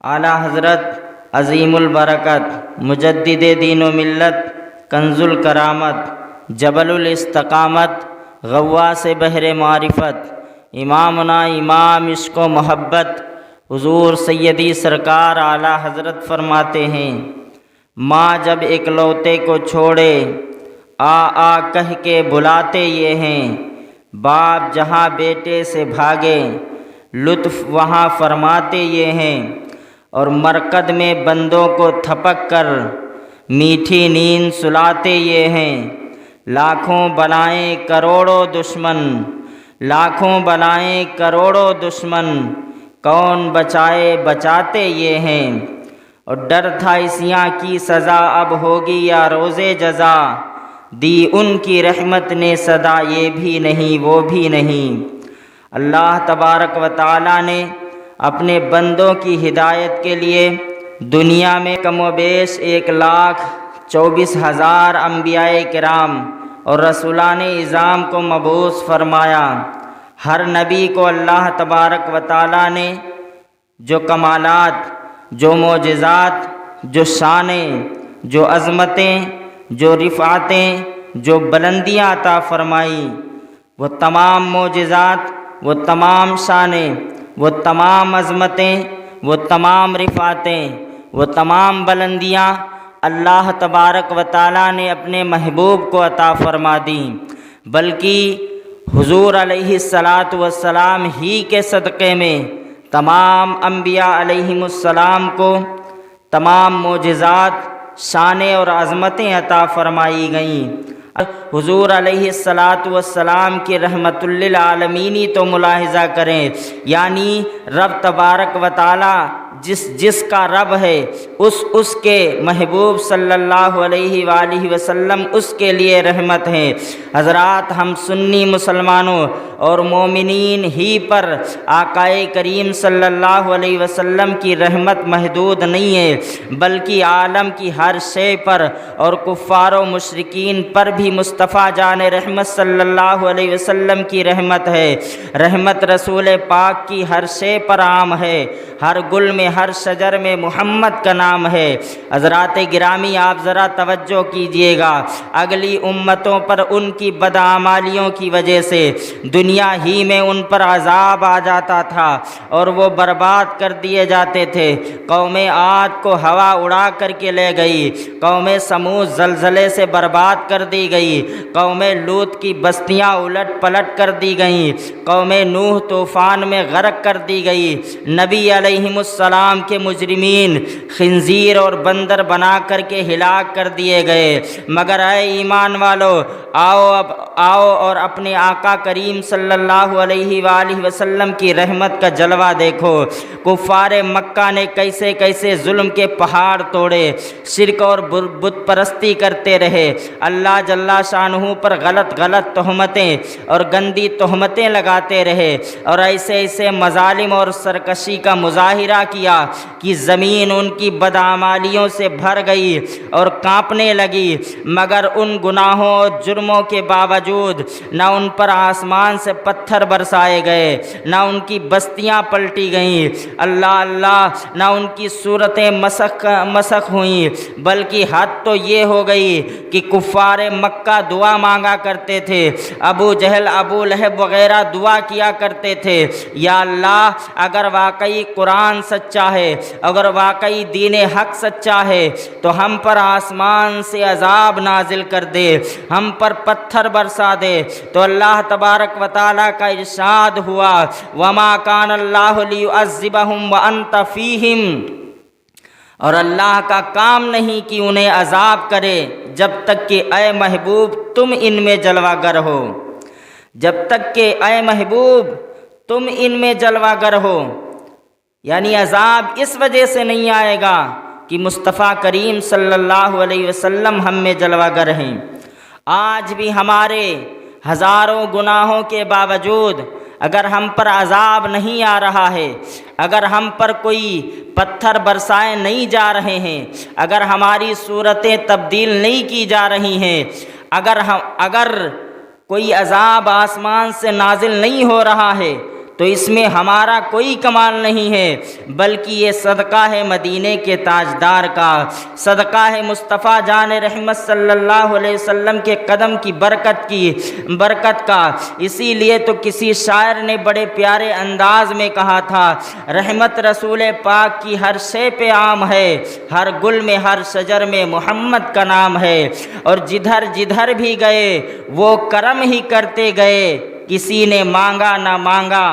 اعلیٰ حضرت عظیم البرکت مجدد دین و ملت کنز الکرامت جبل الاستقامت غواص بحر معرفت امامنا امام عشق و محبت حضور سیدی سرکار اعلیٰ حضرت فرماتے ہیں، ماں جب اکلوتے کو چھوڑے آ آ کہہ کے بلاتے یہ ہیں، باپ جہاں بیٹے سے بھاگے لطف وہاں فرماتے یہ ہیں، اور مرکد میں بندوں کو تھپک کر میٹھی نیند سلاتے یہ ہیں، لاکھوں بنائیں کروڑوں دشمن، لاکھوں بنائیں کروڑوں دشمن، کون بچائے بچاتے یہ ہیں، اور ڈر تھا عصیاں کی سزا اب ہوگی یا روزے جزا، دی ان کی رحمت نے صدا یہ بھی نہیں وہ بھی نہیں۔ اللہ تبارک و تعالیٰ نے اپنے بندوں کی ہدایت کے لیے دنیا میں کم و بیش 1,24,000 انبیاء کرام اور رسولان اعظام کو مبعوث فرمایا۔ ہر نبی کو اللہ تبارک و تعالیٰ نے جو کمالات، جو معجزات، جو شانیں، جو عظمتیں، جو رفعتیں، جو بلندیاں عطا فرمائی، وہ تمام معجزات، وہ تمام شانیں، وہ تمام عظمتیں، وہ تمام رفعتیں، وہ تمام بلندیاں اللہ تبارک و تعالیٰ نے اپنے محبوب کو عطا فرما دیں، بلکہ حضور علیہ السلام ہی کے صدقے میں تمام انبیاء علیہم السلام کو تمام معجزات، شانیں اور عظمتیں عطا فرمائی گئیں۔ حضور علیہ السلام کی رحمت للعالمین تو ملاحظہ کریں، یعنی رب تبارک و تعالی جس کا رب ہے اس کے محبوب صلی اللہ علیہ وآلہ وسلم اس کے لیے رحمت ہے۔ حضرات، ہم سنی مسلمانوں اور مومنین ہی پر آقائے کریم صلی اللہ علیہ وسلم کی رحمت محدود نہیں ہے، بلکہ عالم کی ہر شے پر اور کفار و مشرکین پر بھی مصطفیٰ جان رحمت صلی اللہ علیہ وسلم کی رحمت ہے۔ رحمت رسول پاک کی ہر شے پر عام ہے، ہر گل میں، ہر شجر میں محمد کا نام ہے۔ حضرات گرامی، آپ ذرا توجہ کیجئے گا، اگلی امتوں پر ان کی بدعمالیوں کی وجہ سے دنیا ہی میں ان پر عذاب آ جاتا تھا اور وہ برباد کر دیے جاتے تھے۔ قوم عاد کو ہوا اڑا کر کے لے گئی، قوم سمود زلزلے سے برباد کر دی گئی، قوم لوط کی بستیاں الٹ پلٹ کر دی گئیں، قوم نوح طوفان میں غرق کر دی گئی، نبی علیہم السلام کے مجرمین خنزیر اور بندر بنا کر کے ہلاک کر دیے گئے۔ مگر اے ایمان والو، آؤ اور اپنے آقا کریم صلی اللہ علیہ وآلہ وسلم کی رحمت کا جلوہ دیکھو۔ کفار مکہ نے کیسے کیسے ظلم کے پہاڑ توڑے، شرک اور بت پرستی کرتے رہے، اللہ جل شانہ پر غلط تہمتیں اور گندی تہمتیں لگاتے رہے، اور ایسے مظالم اور سرکشی کا مظاہرہ کیا کہ زمین ان کی بدعمالیوں سے بھر گئی اور کانپنے لگی۔ مگر ان گناہوں اور جرموں کے باوجود نہ ان پر آسمان سے پتھر برسائے گئے، نہ ان کی بستیاں پلٹی گئیں، اللہ نہ ان کی صورتیں مسخ ہوئیں، بلکہ حد تو یہ ہو گئی کہ کفار مکہ دعا مانگا کرتے تھے، ابو جہل، ابو لہب وغیرہ دعا کیا کرتے تھے، یا اللہ اگر واقعی قرآن سچا ہے، اگر واقعی دین حق سچا ہے تو ہم پر آسمان سے عذاب نازل کر دے، ہم پر پتھر برسا دے۔ تو اللہ تبارک و تعالیٰ کا ارشاد ہوا، وما کان اللہ لیعذبہم وانت فیہم، اور اللہ کا کام نہیں کہ انہیں عذاب کرے جب تک کہ اے محبوب تم ان میں جلوہ گر ہو، جب تک کہ اے محبوب تم ان میں جلوہ گر ہو۔ یعنی عذاب اس وجہ سے نہیں آئے گا کہ مصطفیٰ کریم صلی اللہ علیہ وسلم ہم میں جلوہ گر ہیں۔ آج بھی ہمارے ہزاروں گناہوں کے باوجود اگر ہم پر عذاب نہیں آ رہا ہے، اگر ہم پر کوئی پتھر برسائے نہیں جا رہے ہیں، اگر ہماری صورتیں تبدیل نہیں کی جا رہی ہیں، اگر کوئی عذاب آسمان سے نازل نہیں ہو رہا ہے، تو اس میں ہمارا کوئی کمال نہیں ہے، بلکہ یہ صدقہ ہے مدینے کے تاجدار کا، صدقہ ہے مصطفیٰ جان رحمت صلی اللہ علیہ وسلم کے قدم کی برکت کا۔ اسی لیے تو کسی شاعر نے بڑے پیارے انداز میں کہا تھا، رحمت رسول پاک کی ہر شے پہ عام ہے، ہر گل میں ہر شجر میں محمد کا نام ہے، اور جدھر جدھر بھی گئے وہ کرم ہی کرتے گئے، کسی نے مانگا نہ مانگا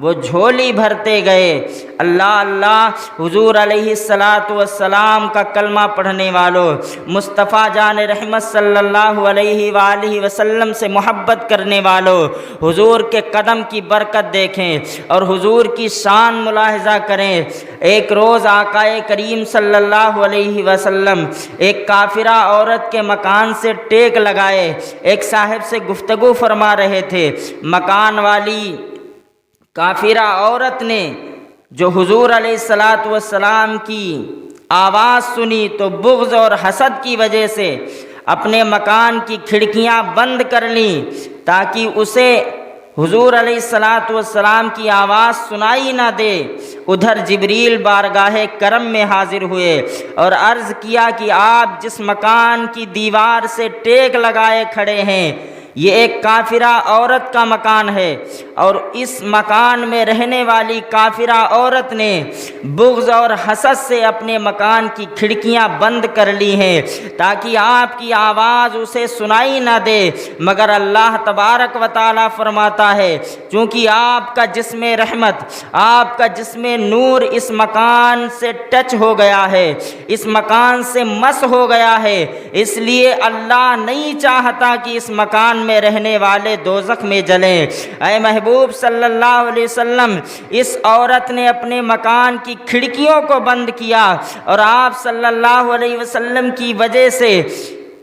وہ جھولی بھرتے گئے۔ اللہ اللہ، حضور علیہ السلام کا کلمہ پڑھنے والوں، مصطفیٰ جان رحمت صلی اللہ علیہ وآلہ وسلم سے محبت کرنے والوں، حضور کے قدم کی برکت دیکھیں اور حضور کی شان ملاحظہ کریں۔ ایک روز آقا کریم صلی اللہ علیہ وسلم ایک کافرہ عورت کے مکان سے ٹیک لگائے ایک صاحب سے گفتگو فرما رہے تھے۔ مکان والی کافرہ عورت نے جو حضور علیہ السلام کی آواز سنی تو بغض اور حسد کی وجہ سے اپنے مکان کی کھڑکیاں بند کر لیں تاکہ اسے حضور علیہ السلام کی آواز سنائی نہ دے۔ ادھر جبریل بارگاہ کرم میں حاضر ہوئے اور عرض کیا کہ آپ جس مکان کی دیوار سے ٹیک لگائے کھڑے ہیں یہ ایک کافرہ عورت کا مکان ہے، اور اس مکان میں رہنے والی کافرہ عورت نے بغض اور حسد سے اپنے مکان کی کھڑکیاں بند کر لی ہیں تاکہ آپ کی آواز اسے سنائی نہ دے، مگر اللہ تبارک و تعالیٰ فرماتا ہے چونکہ آپ کا جسم رحمت، آپ کا جسم نور اس مکان سے ٹچ ہو گیا ہے، اس مکان سے مس ہو گیا ہے، اس لیے اللہ نہیں چاہتا کہ اس مکان میں رہنے والے دوزخ میں جلیں۔ اے محبوب صلی اللہ علیہ وسلم، اس عورت نے اپنے مکان کی کھڑکیوں کو بند کیا اور آپ صلی اللہ علیہ وسلم کی وجہ سے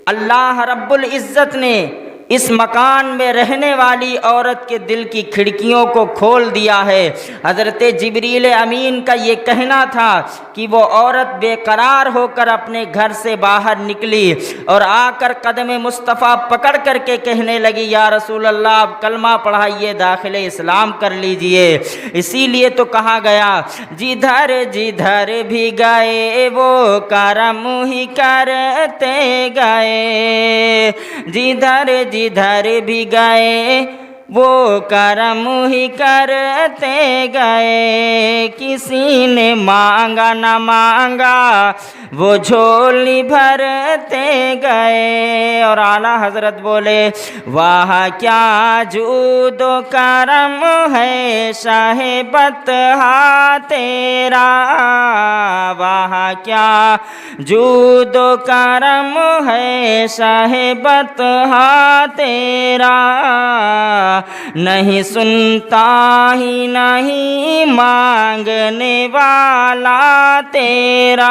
اللہ رب العزت نے اس مکان میں رہنے والی عورت کے دل کی کھڑکیوں کو کھول دیا ہے۔ حضرت جبریل امین کا یہ کہنا تھا کہ وہ عورت بے قرار ہو کر اپنے گھر سے باہر نکلی اور آ کر قدم مصطفیٰ پکڑ کر کے کہنے لگی، یا رسول اللہ آپ کلمہ پڑھائیے، داخل اسلام کر لیجئے۔ اسی لیے تو کہا گیا جدھر جدھر بھی گئے وہ کرم ہی کرتے گئے، جدھر جدھر بھی گئے وہ کرم ہی کرتے گئے، کسی نے مانگا نہ مانگا وہ جھولی بھرتے گئے۔ اور اعلیٰ حضرت بولے، واہ کیا جود و کرم ہے شاہ بطحہ تیرا، واہ کیا جود و کرم ہے شاہ بطحہ تیرا، نہیں سنتا ہی نہیں مانگنے والا تیرا،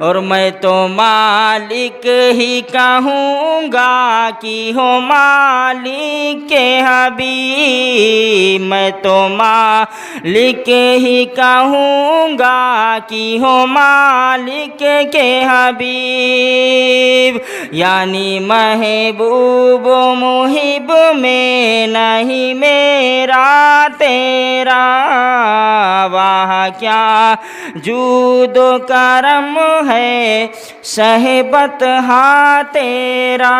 اور میں تو مالک ہی کہوں گا کہ ہو مالک کے حبیب، میں تو مالک ہی کہوں گا کہ ہو مالک کے حبیب، یعنی محبوب و محب میں نہیں میرا تیرا، واہ کیا جود و کرم ہے شہ بطحہ تیرا۔